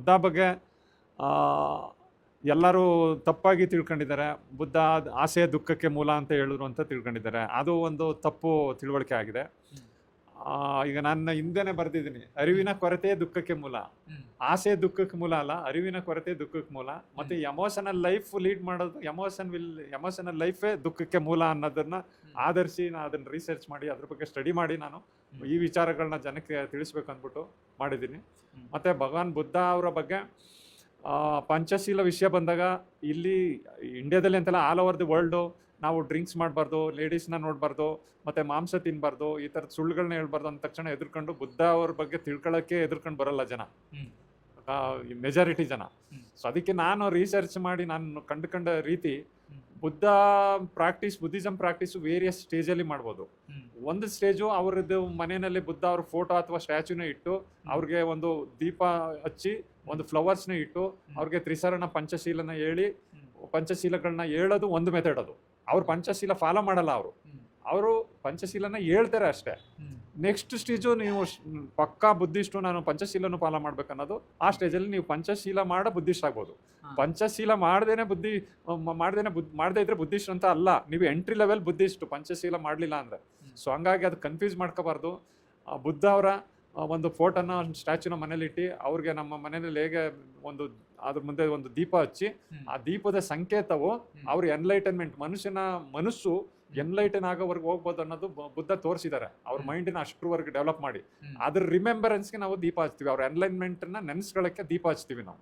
ಬುದ್ಧ ಬಗ್ಗೆ ಆ, ಎಲ್ಲರೂ ತಪ್ಪಾಗಿ ತಿಳ್ಕೊಂಡಿದ್ದಾರೆ. ಬುದ್ಧ ಆಸೆ ದುಃಖಕ್ಕೆ ಮೂಲ ಅಂತ ಹೇಳಿದ್ರು ಅಂತ ತಿಳ್ಕೊಂಡಿದ್ದಾರೆ. ಅದು ಒಂದು ತಪ್ಪು ತಿಳುವಳಿಕೆ ಆಗಿದೆ. ಈಗ ನಾನು ಹಿಂದೆನೇ ಬರೆದಿದ್ದೀನಿ, ಅರಿವಿನ ಕೊರತೆ ದುಃಖಕ್ಕೆ ಮೂಲ. ಆಸೆ ದುಃಖಕ್ಕೆ ಮೂಲ ಅಲ್ಲ, ಅರಿವಿನ ಕೊರತೆ ದುಃಖಕ್ಕೆ ಮೂಲ. ಮತ್ತೆ ಎಮೋಷನಲ್ ಲೈಫ್ ಲೀಡ್ ಮಾಡೋದು, ಎಮೋಷನಲ್ ಲೈಫೇ ದುಃಖಕ್ಕೆ ಮೂಲ ಅನ್ನೋದನ್ನ ಆಧರಿಸಿ ನಾನು ಅದನ್ನ ರಿಸರ್ಚ್ ಮಾಡಿ ಅದ್ರ ಬಗ್ಗೆ ಸ್ಟಡಿ ಮಾಡಿ ನಾನು ಈ ವಿಚಾರಗಳನ್ನ ಜನಕ್ಕೆ ತಿಳಿಸ್ಬೇಕು ಅಂದ್ಬಿಟ್ಟು ಮಾಡಿದ್ದೀನಿ. ಮತ್ತೆ ಭಗವಾನ್ ಬುದ್ಧ ಅವರ ಬಗ್ಗೆ ಪಂಚಶೀಲ ವಿಷಯ ಬಂದಾಗ ಇಲ್ಲಿ ಇಂಡಿಯಾದಲ್ಲಿ ಅಂತೆಲ್ಲ ಆಲ್ ಓವರ್ ದಿ ವರ್ಲ್ಡು ನಾವು ಡ್ರಿಂಕ್ಸ್ ಮಾಡಬಾರ್ದು, ಲೇಡೀಸ್ನ ನೋಡಬಾರ್ದು, ಮತ್ತು ಮಾಂಸ ತಿನ್ನಬಾರ್ದು, ಈ ಥರದ ಸುಳ್ಳುಗಳನ್ನ ಹೇಳ್ಬಾರ್ದು ಅಂದ ತಕ್ಷಣ ಎದುರ್ಕೊಂಡು ಬುದ್ಧ ಅವ್ರ ಬಗ್ಗೆ ತಿಳ್ಕೊಳ್ಳೋಕ್ಕೆ ಎದುರ್ಕೊಂಡು ಬರಲ್ಲ ಜನ, ಮೆಜಾರಿಟಿ ಜನ. ಸೊ ಅದಕ್ಕೆ ನಾನು ರಿಸರ್ಚ್ ಮಾಡಿ ನಾನು ಕಂಡುಕೊಂಡ ರೀತಿ ಬುದ್ಧ ಬುದ್ಧಿಸಮ್ ಪ್ರಾಕ್ಟೀಸು ವೇರಿಯಸ್ ಸ್ಟೇಜಲ್ಲಿ ಮಾಡ್ಬೋದು. ಒಂದು ಸ್ಟೇಜು ಅವ್ರದ್ದು ಮನೆಯಲ್ಲಿ ಬುದ್ಧ ಅವ್ರ ಫೋಟೋ ಅಥವಾ ಸ್ಟ್ಯಾಚ್ಯೂನ ಇಟ್ಟು ಅವ್ರಿಗೆ ಒಂದು ದೀಪ ಹಚ್ಚಿ ಒಂದು ಫ್ಲವರ್ಸ್ನ ಇಟ್ಟು ಅವ್ರಿಗೆ ತ್ರಿಸರಣ ಪಂಚಶೀಲನ ಹೇಳಿ ಪಂಚಶೀಲಗಳನ್ನ ಹೇಳೋದು ಒಂದು ಮೆಥಡ್. ಅದು ಅವ್ರು ಪಂಚಶೀಲ ಫಾಲೋ ಮಾಡಲ್ಲ, ಅವರು ಪಂಚಶೀಲನ ಹೇಳ್ತಾರೆ ಅಷ್ಟೇ. ನೆಕ್ಸ್ಟ್ ಸ್ಟೇಜು ನೀವು ಪಕ್ಕಾ ಬುದ್ಧಿಸ್ಟು, ನಾನು ಪಂಚಶೀಲನು ಫಾಲೋ ಮಾಡ್ಬೇಕನ್ನೋದು, ಆ ಸ್ಟೇಜಲ್ಲಿ ನೀವು ಪಂಚಶೀಲ ಮಾಡೋ ಬುದ್ಧಿಸ್ಟ್ ಆಗ್ಬೋದು. ಪಂಚಶೀಲ ಮಾಡದೇ ಇದ್ರೆ ಬುದ್ಧಿಸ್ಟ್ ಅಂತ ಅಲ್ಲ, ನೀವು ಎಂಟ್ರಿ ಲೆವೆಲ್ ಬುದ್ಧಿಸ್ಟ್ ಪಂಚಶೀಲ ಮಾಡಲಿಲ್ಲ ಅಂದರೆ. ಸೊ ಹಂಗಾಗಿ ಅದು ಕನ್ಫ್ಯೂಸ್ ಮಾಡ್ಕೋಬಾರ್ದು. ಬುದ್ಧ ಅವರ ಒಂದು ಫೋಟೋನ ಸ್ಟ್ಯಾಚ್ಯೂನ ಮನೇಲಿಟ್ಟು ಅವ್ರಿಗೆ ನಮ್ಮ ಮನೆಯಲ್ಲಿ ಹೇಗೆ ಒಂದು ಅದ್ರ ಮುಂದೆ ಒಂದು ದೀಪ ಹಚ್ಚಿ, ಆ ದೀಪದ ಸಂಕೇತವು ಅವ್ರ ಎನ್ಲೈಟನ್ಮೆಂಟ್, ಮನಸ್ಸು ಎನ್ಲೈಟನ್ ಆಗೋವರೆಗೆ ಹೋಗ್ಬೋದು ಅನ್ನೋದು ಬುದ್ಧ ತೋರಿಸಿದ್ದಾರೆ. ಅವ್ರ ಮೈಂಡಿನ ಅಷ್ಟರವರೆಗೆ ಡೆವಲಪ್ ಮಾಡಿ ಅದ್ರ ರಿಮೆಂಬರೆನ್ಸ್ಗೆ ನಾವು ದೀಪ ಹಚ್ತೀವಿ, ಅವ್ರ ಎನ್ಲೈನ್ಮೆಂಟ್ನ ನೆನೆಸ್ಕೊಳ್ಳೋಕ್ಕೆ ದೀಪ ಹಚ್ತೀವಿ ನಾವು.